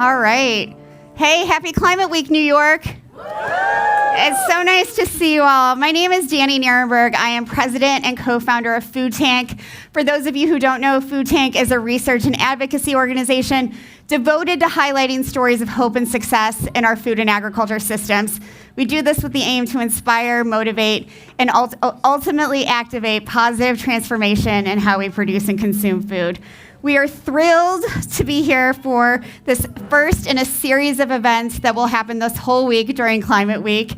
All right. Hey, happy Climate Week, New York. It's so nice to see you all. My name is Nierenberg. I am president and co-founder of Food Tank. For those of you who don't know, Food Tank is a research and advocacy organization devoted to highlighting stories of hope and success in our food and agriculture systems. We do this with the aim to inspire, motivate, and ultimately activate positive transformation in how we produce and consume food. We are thrilled to be here for this first in a series of events that will happen this whole week during Climate Week.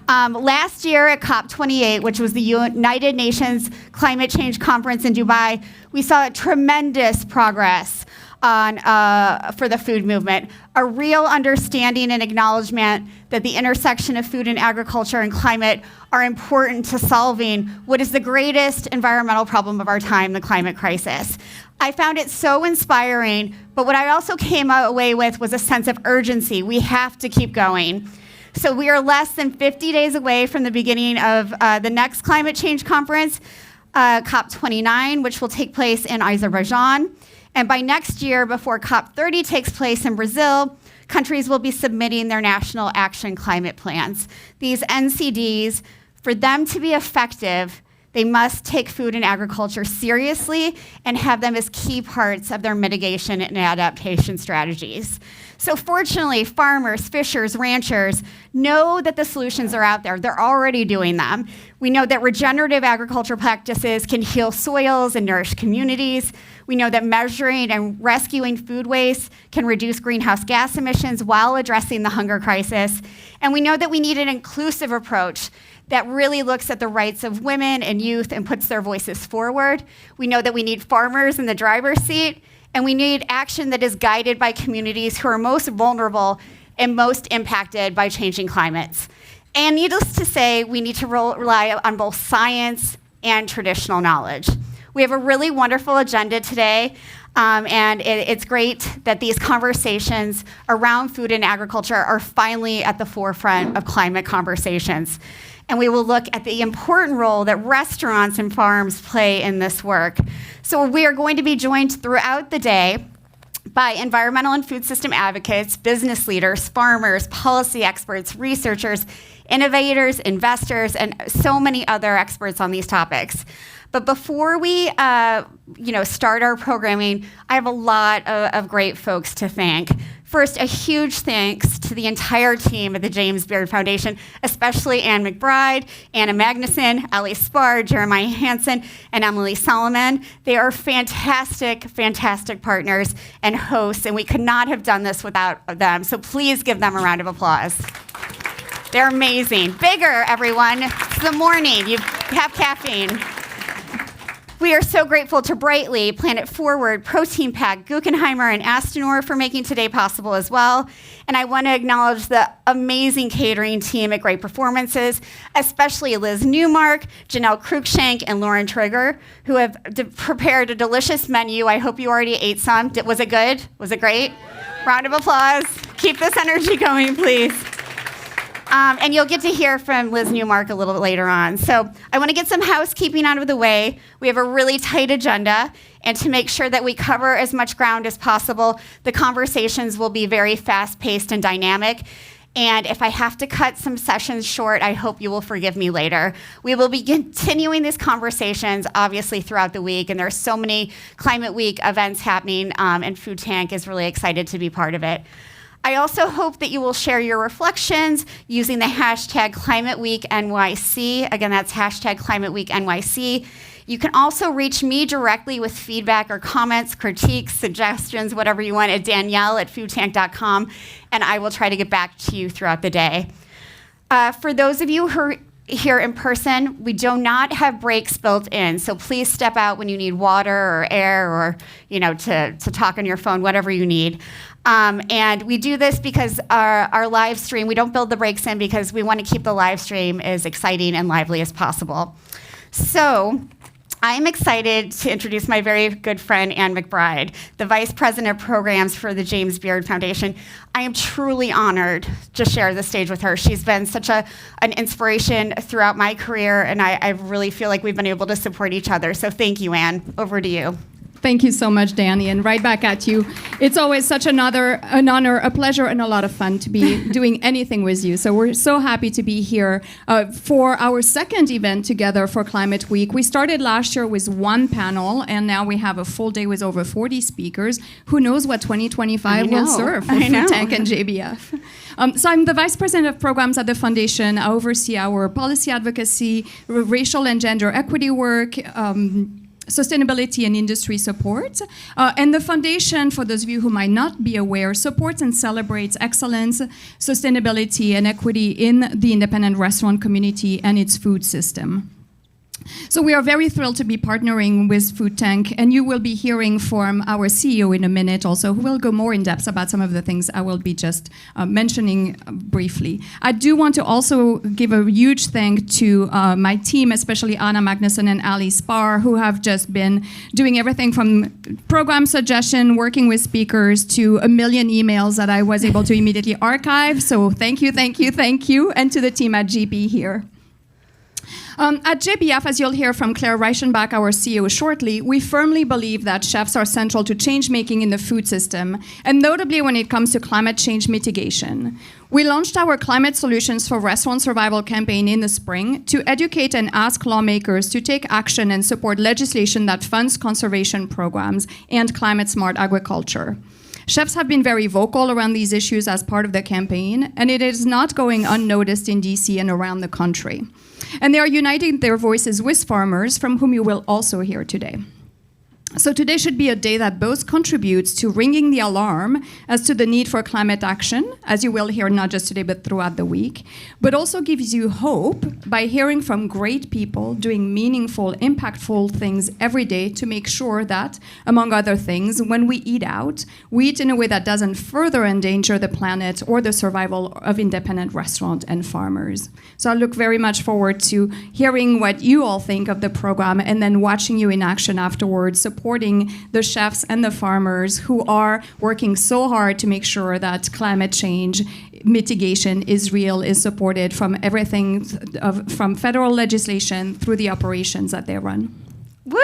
Last year at COP28, which was the United Nations Climate Change Conference in Dubai, we saw tremendous progress for the food movement, a real understanding and acknowledgement that the intersection of food and agriculture and climate are important to solving what is the greatest environmental problem of our time, the climate crisis. I found it so inspiring, but what I also came away with was a sense of urgency. We have to keep going. So we are less than 50 days away from the beginning of the next climate change conference, COP29, which will take place in Azerbaijan. And by next year, before COP30 takes place in Brazil, countries will be submitting their national action climate plans. These NCDs, for them to be effective, they must take food and agriculture seriously and have them as key parts of their mitigation and adaptation strategies. So fortunately, farmers, fishers, ranchers know that the solutions are out there. They're already doing them. We know that regenerative agriculture practices can heal soils and nourish communities. We know that measuring and rescuing food waste can reduce greenhouse gas emissions while addressing the hunger crisis. And we know that we need an inclusive approach that really looks at the rights of women and youth and puts their voices forward. We know that we need farmers in the driver's seat, and we need action that is guided by communities who are most vulnerable and most impacted by changing climates. And needless to say, we need to rely on both science and traditional knowledge. We have a really wonderful agenda today, and it's great that these conversations around food and agriculture are finally at the forefront of climate conversations. And we will look at the important role that restaurants and farms play in this work. So we are going to be joined throughout the day by environmental and food system advocates, business leaders, farmers, policy experts, researchers, innovators, investors, and so many other experts on these topics. But before we start our programming, I have a lot of great folks to thank. First, a huge thanks to the entire team at the James Beard Foundation, especially Anne McBride, Anna Magnuson, Ali Spar, Jeremiah Hansen, and Emily Solomon. They are fantastic, fantastic partners and hosts, and we could not have done this without them. So please give them a round of applause. They're amazing. Bigger, everyone. It's the morning. You have caffeine. We are so grateful to Brightly, Planet Forward, Protein Pack, Guggenheimer, and Astonor for making today possible as well. And I want to acknowledge the amazing catering team at Great Performances, especially Liz Newmark, Janelle Cruikshank, and Lauren Trigger, who have prepared a delicious menu. I hope you already ate some. Was it good? Was it great? Round of applause. Keep this energy going, please. And you'll get to hear from Liz Newmark a little bit later on. So I want to get some housekeeping out of the way. We have a really tight agenda, and to make sure that we cover as much ground as possible, the conversations will be very fast-paced and dynamic. And if I have to cut some sessions short, I hope you will forgive me later. We will be continuing these conversations, obviously, throughout the week, and there are so many Climate Week events happening, and Food Tank is really excited to be part of it. I also hope that you will share your reflections using the hashtag ClimateWeekNYC. Again, that's hashtag ClimateWeekNYC. You can also reach me directly with feedback or comments, critiques, suggestions, whatever you want, at Danielle at foodtank.com, and I will try to get back to you throughout the day. For those of you who are here in person, we do not have breaks built in, so please step out when you need water or air or to talk on your phone, whatever you need. And we do this because our live stream, we don't build the breaks in because we want to keep the live stream as exciting and lively as possible. So I'm excited to introduce my very good friend, Anne McBride, the Vice President of Programs for the James Beard Foundation. I am truly honored to share the stage with her. She's been such an inspiration throughout my career, and I really feel like we've been able to support each other. So thank you, Anne. Over to you. Thank you so much, Danny, and right back at you. It's always such an honor, a pleasure, and a lot of fun to be doing anything with you. So we're so happy to be here for our second event together for Climate Week. We started last year with one panel, and now we have a full day with over 40 speakers. Who knows what 2025 will serve for Food Tank and JBF. So I'm the Vice President of Programs at the Foundation. I oversee our policy advocacy, racial and gender equity work, sustainability and industry support. And the Foundation, for those of you who might not be aware, supports and celebrates excellence, sustainability, and equity in the independent restaurant community and its food system. So we are very thrilled to be partnering with Food Tank, and you will be hearing from our CEO in a minute also, who will go more in depth about some of the things I will be just mentioning briefly. I do want to also give a huge thank to my team, especially Anna Magnuson and Ali Spar, who have just been doing everything from program suggestion, working with speakers, to a million emails that I was able to immediately archive. So thank you, thank you, thank you, and to the team at GP here. At JBF, as you'll hear from Claire Reichenbach, our CEO, shortly, we firmly believe that chefs are central to change-making in the food system, and notably when it comes to climate change mitigation. We launched our Climate Solutions for Restaurant Survival campaign in the spring to educate and ask lawmakers to take action and support legislation that funds conservation programs and climate-smart agriculture. Chefs have been very vocal around these issues as part of the campaign, and it is not going unnoticed in DC and around the country. And they are uniting their voices with farmers, from whom you will also hear today. So today should be a day that both contributes to ringing the alarm as to the need for climate action, as you will hear not just today but throughout the week, but also gives you hope by hearing from great people doing meaningful, impactful things every day to make sure that, among other things, when we eat out, we eat in a way that doesn't further endanger the planet or the survival of independent restaurants and farmers. So I look very much forward to hearing what you all think of the program and then watching you in action afterwards, supporting the chefs and the farmers who are working so hard to make sure that climate change mitigation is real, is supported from everything from federal legislation through the operations that they run. Woo!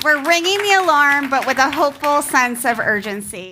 We're ringing the alarm, but with a hopeful sense of urgency.